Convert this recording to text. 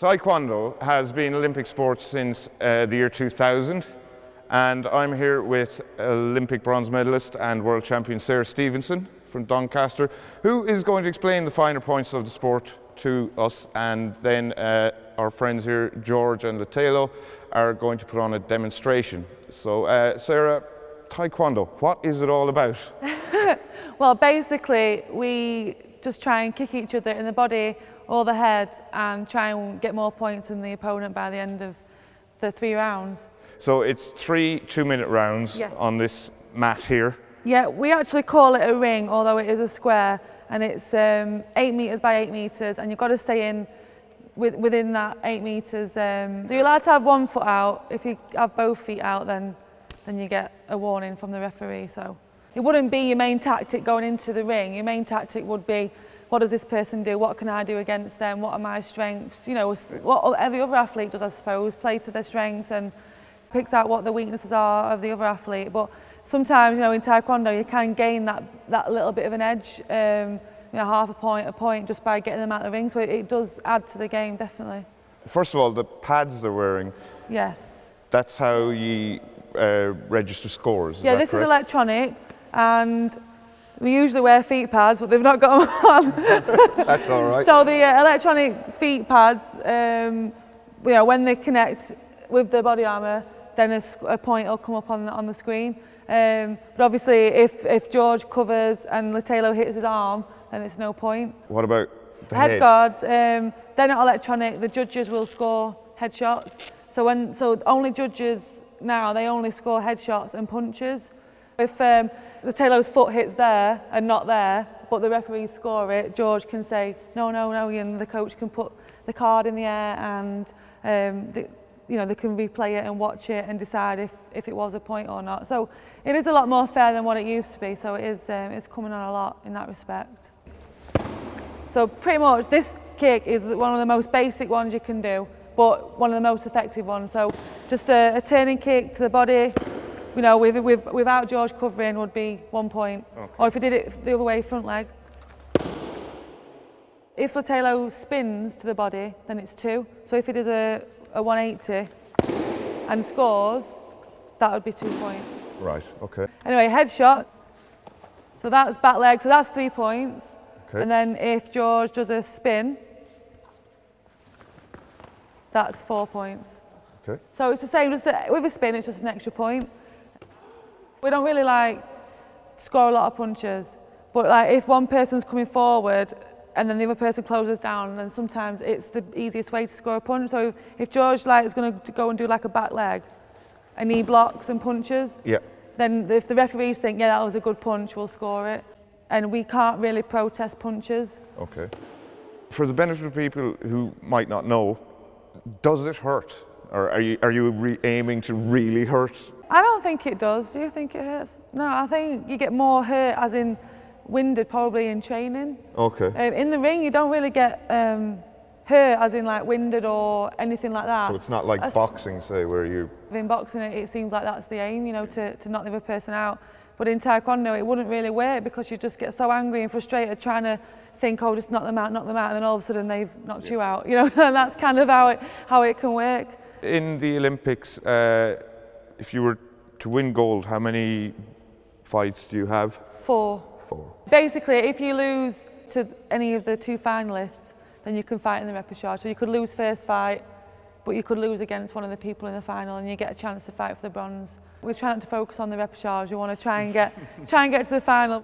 Taekwondo has been Olympic sport since the year 2000, and I'm here with Olympic bronze medalist and world champion Sarah Stevenson from Doncaster, who is going to explain the finer points of the sport to us, and then our friends here, George and Latelo, are going to put on a demonstration. So Sarah, Taekwondo, what is it all about? Well, basically we just try and kick each other in the body or the head and try and get more points than the opponent by the end of the 3 rounds. So it's 3 2-minute rounds on this mat here? Yeah, we actually call it a ring, although it is a square, and it's 8 metres by 8 metres, and you've got to stay in within that 8 metres. So you're allowed to have 1 foot out. If you have both feet out, then you get a warning from the referee. So it wouldn't be your main tactic going into the ring. Your main tactic would be, what does this person do? What can I do against them? What are my strengths? You know, what every other athlete does, I suppose, play to their strengths and picks out what the weaknesses are of the other athlete. But sometimes, you know, in Taekwondo, you can gain that little bit of an edge, you know, half a point, just by getting them out of the ring. So it does add to the game, definitely. First of all, the pads they're wearing. Yes. That's how you register scores. Yeah, this is electronic, and we usually wear feet pads, but they've not got them on. That's all right. So the electronic feet pads, you know, when they connect with the body armour, then a point will come up on the screen. But obviously, if George covers and Latelo hits his arm, then it's no point. What about the head guards? They're not electronic. The judges will score headshots. So only judges now, they only score headshots and punches. If Latelo's foot hits there and not there, but the referees score it, George can say no, and the coach can put the card in the air, and you know, they can replay it and watch it and decide if it was a point or not. So it is a lot more fair than what it used to be. So it is it's coming on a lot in that respect. So pretty much this kick is one of the most basic ones you can do, but one of the most effective ones. So just a turning kick to the body, you know, without George covering would be 1 point. Okay. Or if he did it the other way, front leg. If Latelo spins to the body, then it's 2. So if he does a 180 and scores, that would be 2 points. Right, okay. Anyway, headshot. So that's back leg, so that's 3 points. Okay. And then if George does a spin, that's 4 points. Okay. So it's the same, just with a spin, it's just an extra point. We don't really like score a lot of punches, but like if one person's coming forward and then the other person closes down, then sometimes it's the easiest way to score a punch. So if George is going to go and do like a back leg and he blocks and punches, then if the referees think, yeah, that was a good punch, we'll score it. And we can't really protest punches. Okay. For the benefit of people who might not know, does it hurt? Or are you aiming to really hurt? I don't think it does. Do you think it hurts? No, I think you get more hurt, as in winded, probably in training. Okay. In the ring, you don't really get hurt, as in like winded or anything like that. So it's not like boxing, say, where you... In boxing, it seems like that's the aim, you know, to knock the other person out. But in Taekwondo, it wouldn't really work because you just get so angry and frustrated trying to think, oh, just knock them out, and then all of a sudden they've knocked you out. You know, and that's kind of how it can work. In the Olympics, if you were to win gold, how many fights do you have? 4. 4. Basically, if you lose to any of the 2 finalists, then you can fight in the repechage. So you could lose first fight, but you could lose against one of the people in the final, and you get a chance to fight for the bronze. We try not to focus on the repechage. We want to try and get to the final.